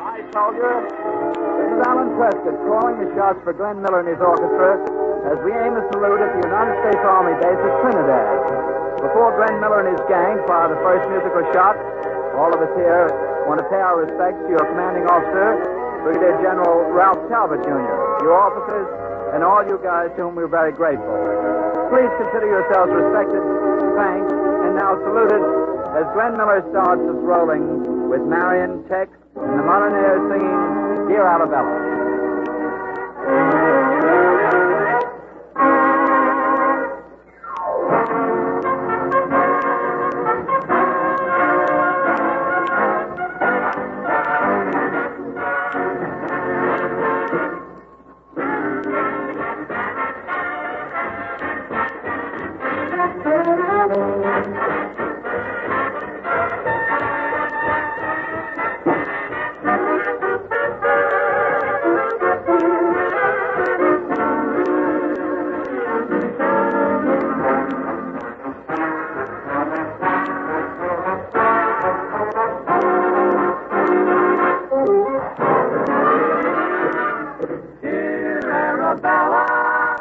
Hi, soldier. This is Alan Prescott calling the shots for Glenn Miller and his orchestra as we aim a salute at the United States Army base at Trinidad. Before Glenn Miller and his gang fire the first musical shot, all of us here want to pay our respects to your commanding officer, Brigadier General Ralph Talbot, Jr., your officers, and all you guys to whom we're very grateful. Please consider yourselves respected, thanked, and now saluted as Glenn Miller starts us rolling with Marion, Tex, and the Moliners singing Dear Arabella.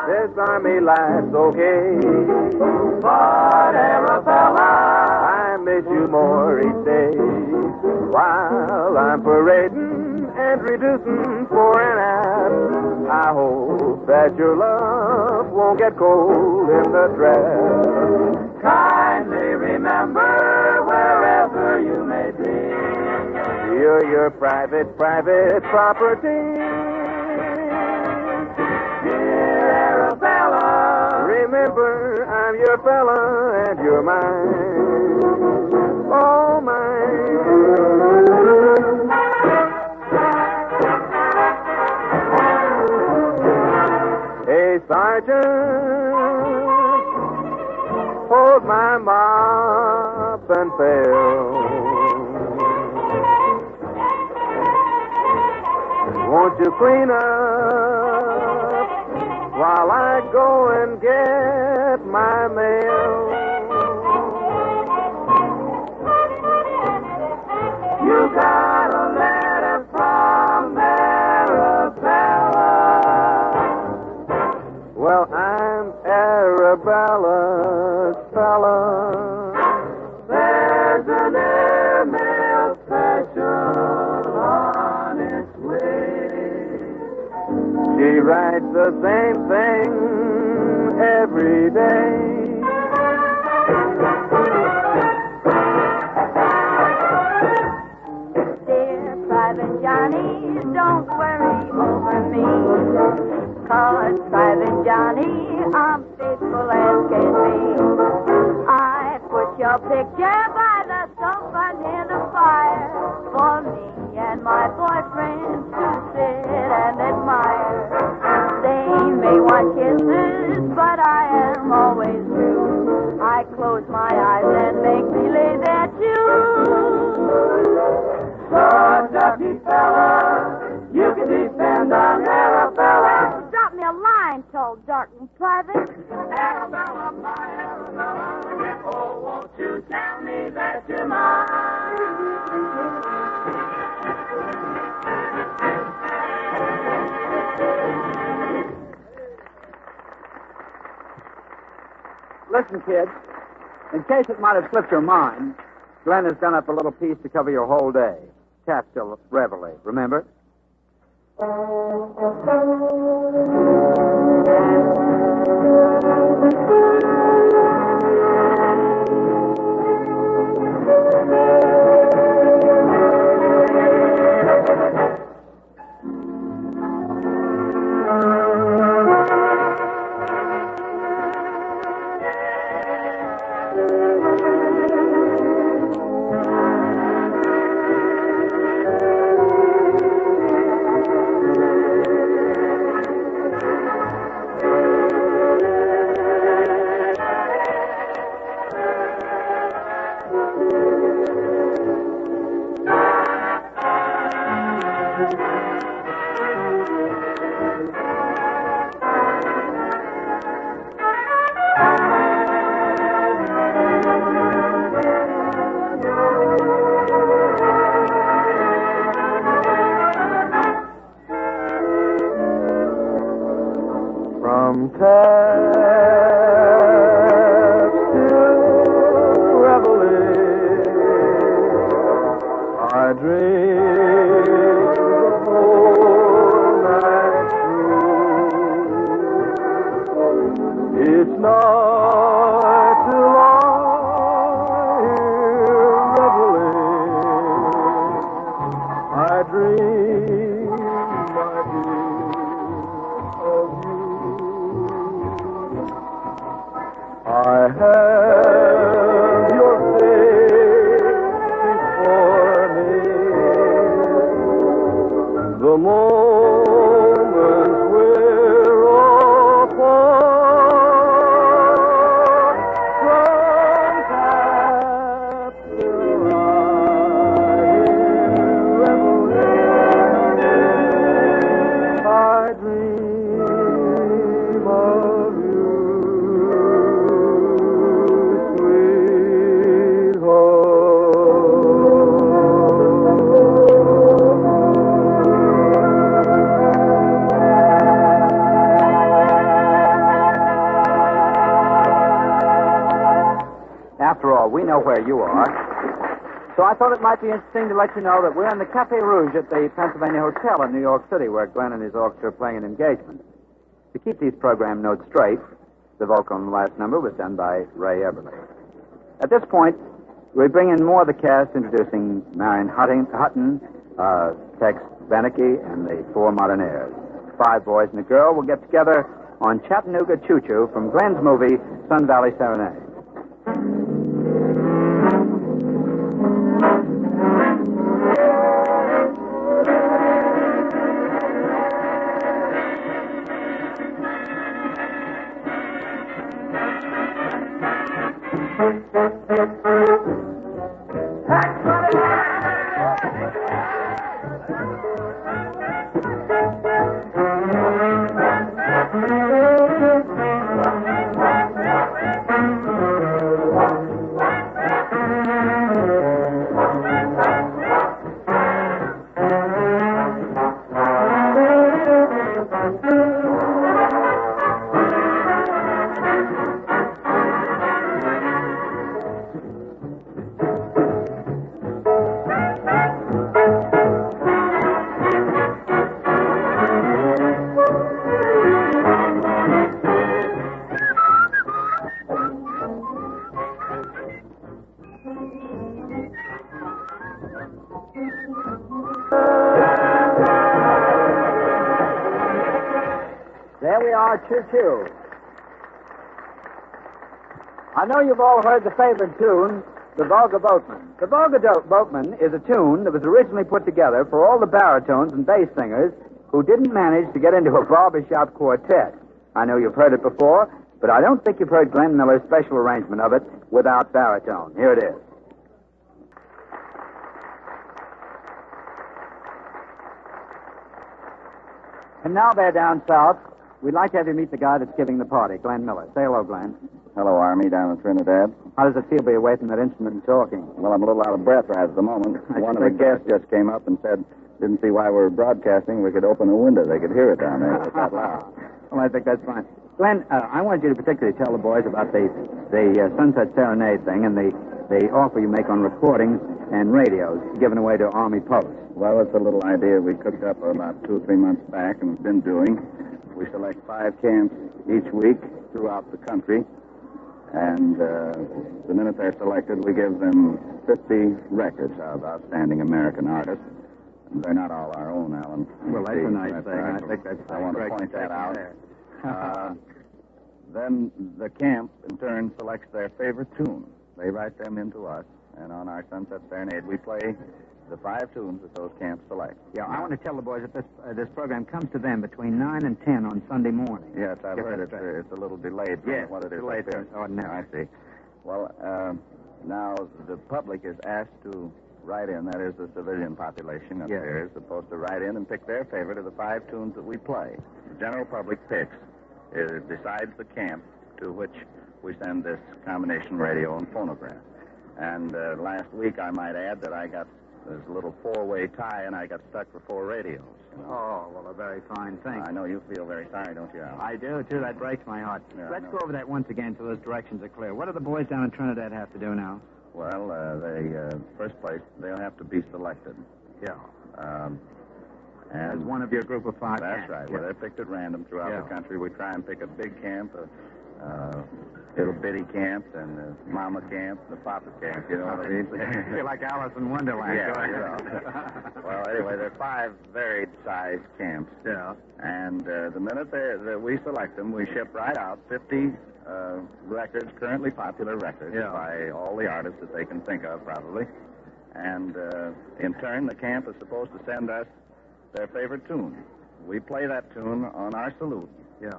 This army life's okay, But Arabella, I miss you more each day. While I'm parading and reducing for an act, I hope that your love won't get cold in the dress. kindly remember wherever you may be. You're your private property. Dear Arabella, Remember, I'm your fella and you're mine. Oh, mine. Hey, Sergeant, hold my mop and pail. Won't you clean up while I go and get my mail? you got a letter from Arabella. Well, I'm Arabella's fella. There's an airmail special on its way. She writes the same thing every day. Dear Private Johnny, don't worry over me. 'Cause Private Johnny, I'm faithful as can be. I put your picture by the sofa near the fire for me and my boyfriend to sit and admire. They may want kisses, but I am always true. I close my eyes and make believe that you. So, ducky fella, you can depend on Arabella. Drop me a line, told Darton Private. Arabella, my Arabella, oh, won't you tell me that you're mine? Listen, kid, in case it might have slipped your mind, Glenn has done up a little piece to cover your whole day. Capsule Reveille, remember? I dream of home and true. Each night till I hear reveling, I dream, my dear, of you. I have your face before me. The moments we're apart, sometimes till I hear reveling, I dream of you, After all, we know where you are. So I thought it might be interesting to let you know that we're in the Cafe Rouge at the Pennsylvania Hotel in New York City, where Glenn and his orchestra are playing an engagement. To keep these program notes straight, the vocal on the last number was done by Ray Everly. At this point, we bring in more of the cast, introducing Marion Hutton, Tex Beneke, and the four Modernaires. 5 boys and a girl will get together on Chattanooga Choo Choo from Glenn's movie Sun Valley Serenade. There we are, choo-choo. I know you've all heard the favorite tune, The Volga Boatman. The Volga Boatman is a tune that was originally put together for all the baritones and bass singers who didn't manage to get into a barbershop quartet. I know you've heard it before, but I don't think you've heard Glenn Miller's special arrangement of it without baritone. Here it is. And now they're down south. We'd like to have you meet the guy that's giving the party, Glenn Miller. Say hello, Glenn. Hello, Army, down in Trinidad. How does it feel to be away from that instrument and talking? Well, I'm a little out of breath right at the moment. One of the guests just came up and said, didn't see why we were broadcasting. We could open a window. They could hear it down there. It's that loud. Well, I think that's fine. Glenn, I wanted you to particularly tell the boys about the Sunset Serenade thing and the offer you make on recordings and radios given away to Army posts. Well, it's a little idea we cooked up about 2 or 3 months back and have been doing. We select 5 camps each week throughout the country. And the minute they're selected, we give them 50 records of outstanding American artists. And they're not all our own, Alan. Well, that's a nice thing. I think that's I want to point that out. Then the camp, in turn, selects their favorite tune. They write them into us. And on our Sunset Serenade, we play the 5 tunes that those camps select. Yeah, I want to tell the boys that this program comes to them between 9 and 10 on Sunday morning. Yes, I've heard it's a little delayed from what it is. Delayed from ordinary. I see. Well, now the public is asked to write in, that is the civilian population up here is supposed to write in and pick their favorite of the 5 tunes that we play. The general public picks, decides the camp to which we send this combination radio and phonograph. And last week, I might add that I got this little 4-way tie, and I got stuck for 4 radios. Oh, well, a very fine thing. I know you feel very sorry, don't you, Al? I do, too. That breaks my heart. Yeah, Let's go over that once again so those directions are clear. What do the boys down in Trinidad have to do now? Well, first place, they'll have to be selected. Yeah. As one of your group of 5 That's camps. right. Yeah. Well, they're picked at random throughout the country. We try and pick a big camp, little bitty camps, and the mama camp, the papa camp. You know what I mean? You're like Alice in Wonderland. Yeah, you know. Well, anyway, there are 5 varied-sized camps. Yeah. And the minute that we select them, we ship right out 50 records, currently popular records, by all the artists that they can think of, probably. And in turn, the camp is supposed to send us their favorite tune. We play that tune on our salute. Yeah.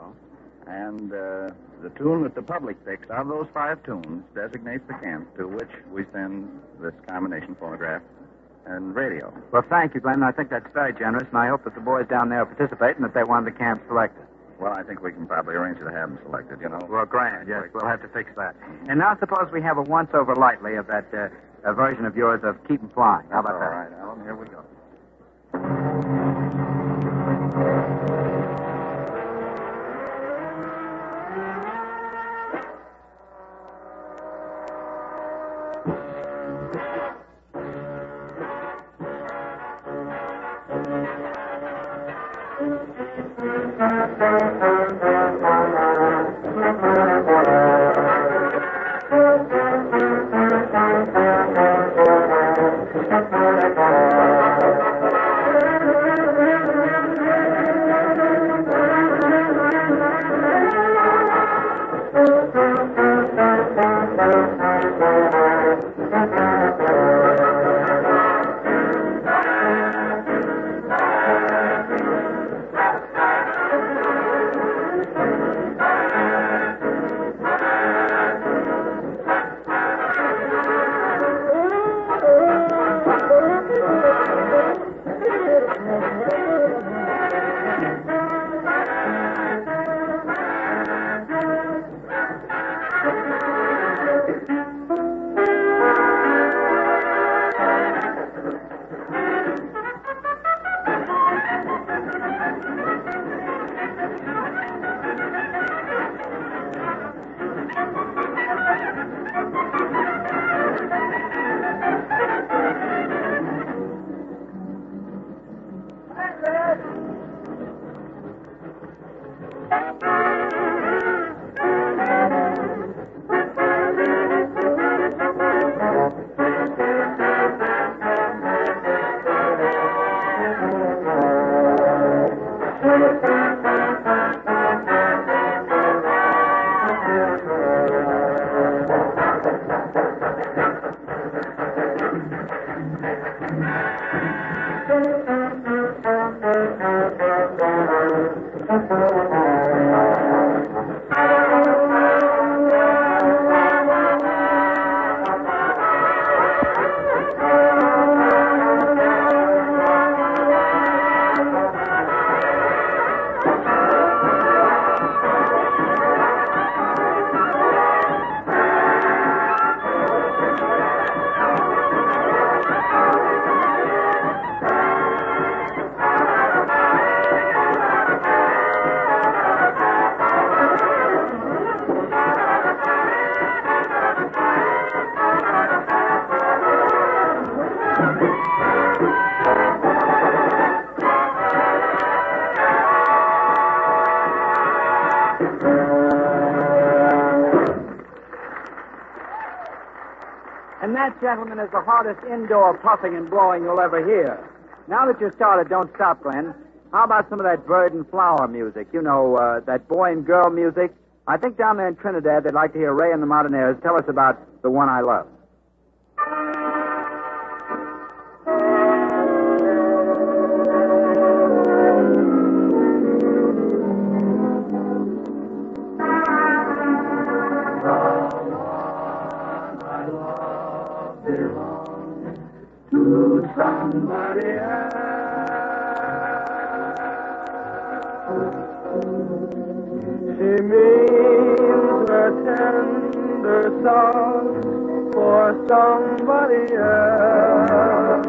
And the tune that the public picks out of those 5 tunes designates the camp to which we send this combination phonograph and radio. Well, thank you, Glenn. I think that's very generous, and I hope that the boys down there participate and that they want the camp selected. Well, I think we can probably arrange to have them selected, you know. Well, grand, yes. We'll have to fix that. And now suppose we have a once-over lightly of that version of yours of Keep 'em Flying. How about that? All right, Alan, here we go. And that, gentlemen, is the hardest indoor puffing and blowing you'll ever hear. Now that you're started, don't stop, Glenn. How about some of that bird and flower music? You know, that boy and girl music? I think down there in Trinidad they'd like to hear Ray and the Martinez tell us about The One I Love. Somebody else. She means a tender song for somebody else.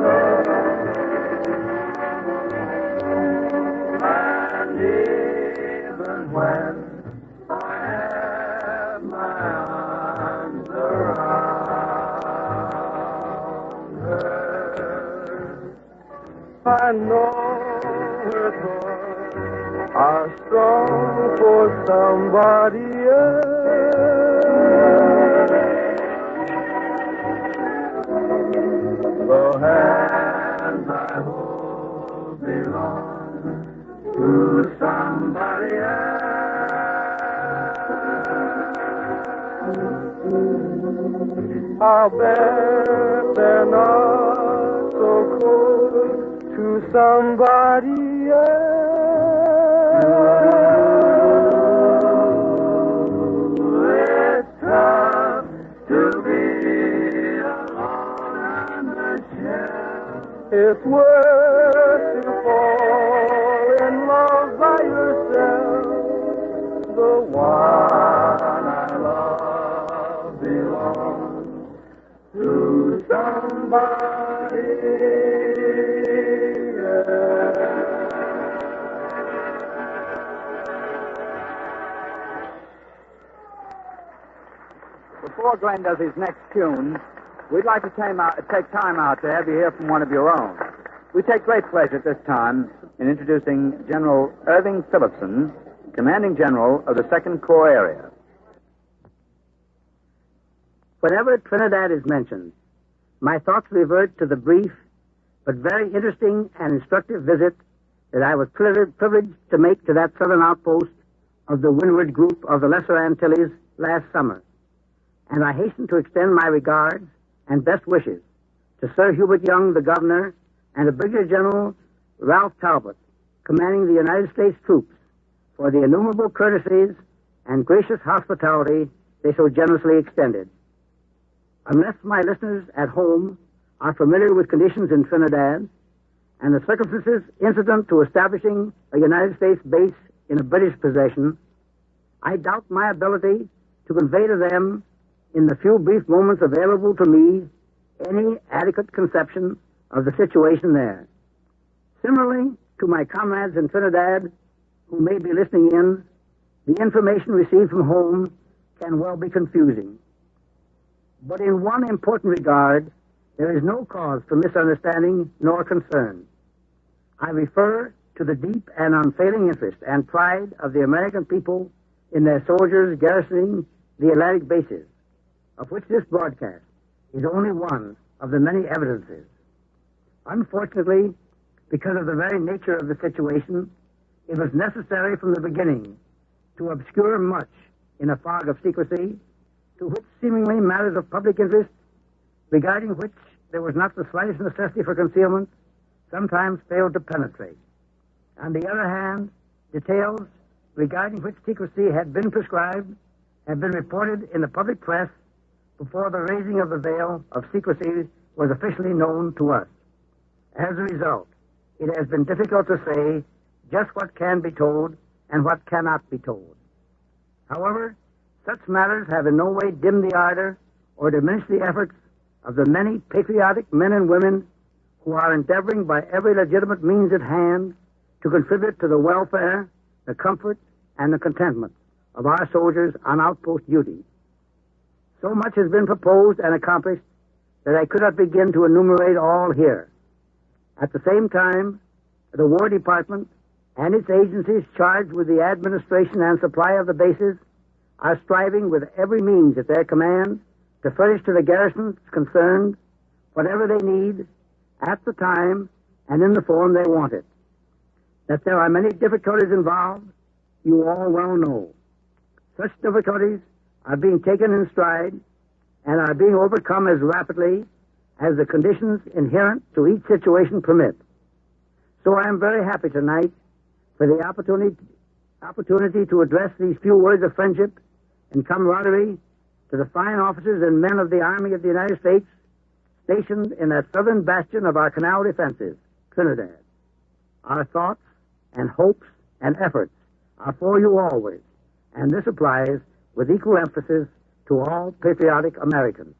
And even when I have my arms around I know her heart are strong for somebody else. The hands I hold belong to somebody else. I'll bet they're not so cold to somebody else. It's tough to be alone on the shelf. It's worth to fall in love by yourself. The one I love belongs to somebody else. Before Glenn does his next tune, we'd like to take time out to have you hear from one of your own. We take great pleasure at this time in introducing General Irving Phillipson, Commanding General of the 2nd Corps Area. Whenever Trinidad is mentioned, my thoughts revert to the brief but very interesting and instructive visit that I was privileged to make to that southern outpost of the Windward Group of the Lesser Antilles last summer. And I hasten to extend my regards and best wishes to Sir Hubert Young, the governor, and to Brigadier General Ralph Talbot, commanding the United States troops, for the innumerable courtesies and gracious hospitality they so generously extended. Unless my listeners at home are familiar with conditions in Trinidad and the circumstances incident to establishing a United States base in a British possession, I doubt my ability to convey to them, in the few brief moments available to me, any adequate conception of the situation there. Similarly to my comrades in Trinidad who may be listening in, the information received from home can well be confusing. But in one important regard, there is no cause for misunderstanding nor concern. I refer to the deep and unfailing interest and pride of the American people in their soldiers garrisoning the Atlantic bases, of which this broadcast is only one of the many evidences. Unfortunately, because of the very nature of the situation, it was necessary from the beginning to obscure much in a fog of secrecy, to which seemingly matters of public interest, regarding which there was not the slightest necessity for concealment, sometimes failed to penetrate. On the other hand, details regarding which secrecy had been prescribed have been reported in the public press before the raising of the veil of secrecy was officially known to us. As a result, it has been difficult to say just what can be told and what cannot be told. However, such matters have in no way dimmed the ardor or diminished the efforts of the many patriotic men and women who are endeavoring by every legitimate means at hand to contribute to the welfare, the comfort, and the contentment of our soldiers on outpost duty. So much has been proposed and accomplished that I could not begin to enumerate all here. At the same time, the War Department and its agencies charged with the administration and supply of the bases are striving with every means at their command to furnish to the garrisons concerned whatever they need at the time and in the form they want it. That there are many difficulties involved, you all well know. Such difficulties are being taken in stride and are being overcome as rapidly as the conditions inherent to each situation permit. So I am very happy tonight for the opportunity to address these few words of friendship and camaraderie to the fine officers and men of the Army of the United States stationed in that southern bastion of our canal defenses, Trinidad. Our thoughts and hopes and efforts are for you always, and this applies with equal emphasis to all patriotic Americans.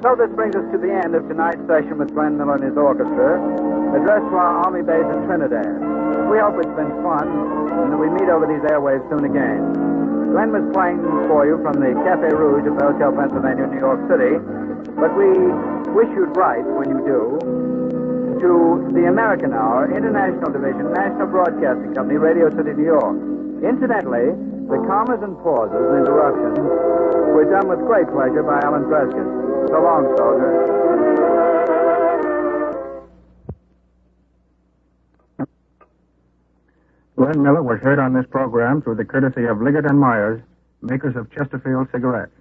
So this brings us to the end of tonight's session with Glenn Miller and his orchestra, addressed to our Army base in Trinidad. We hope it's been fun and that we meet over these airwaves soon again. Glenn was playing for you from the Cafe Rouge of Belleville, Pennsylvania, New York City, but we wish you'd write, when you do, to the American Hour, International Division, National Broadcasting Company, Radio City, New York. Incidentally, the commas and pauses and interruptions were done with great pleasure by Alan Prescott. So long, soldier. Glenn Miller was heard on this program through the courtesy of Liggett and Myers, makers of Chesterfield cigarettes.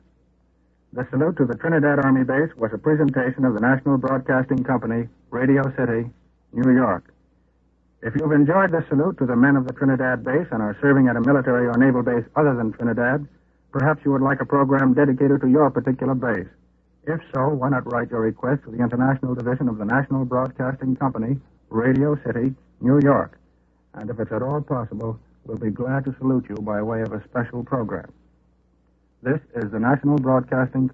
The salute to the Trinidad Army Base was a presentation of the National Broadcasting Company, Radio City, New York. If you've enjoyed the salute to the men of the Trinidad Base and are serving at a military or naval base other than Trinidad, perhaps you would like a program dedicated to your particular base. If so, why not write your request to the International Division of the National Broadcasting Company, Radio City, New York. And if it's at all possible, we'll be glad to salute you by way of a special program. This is the National Broadcasting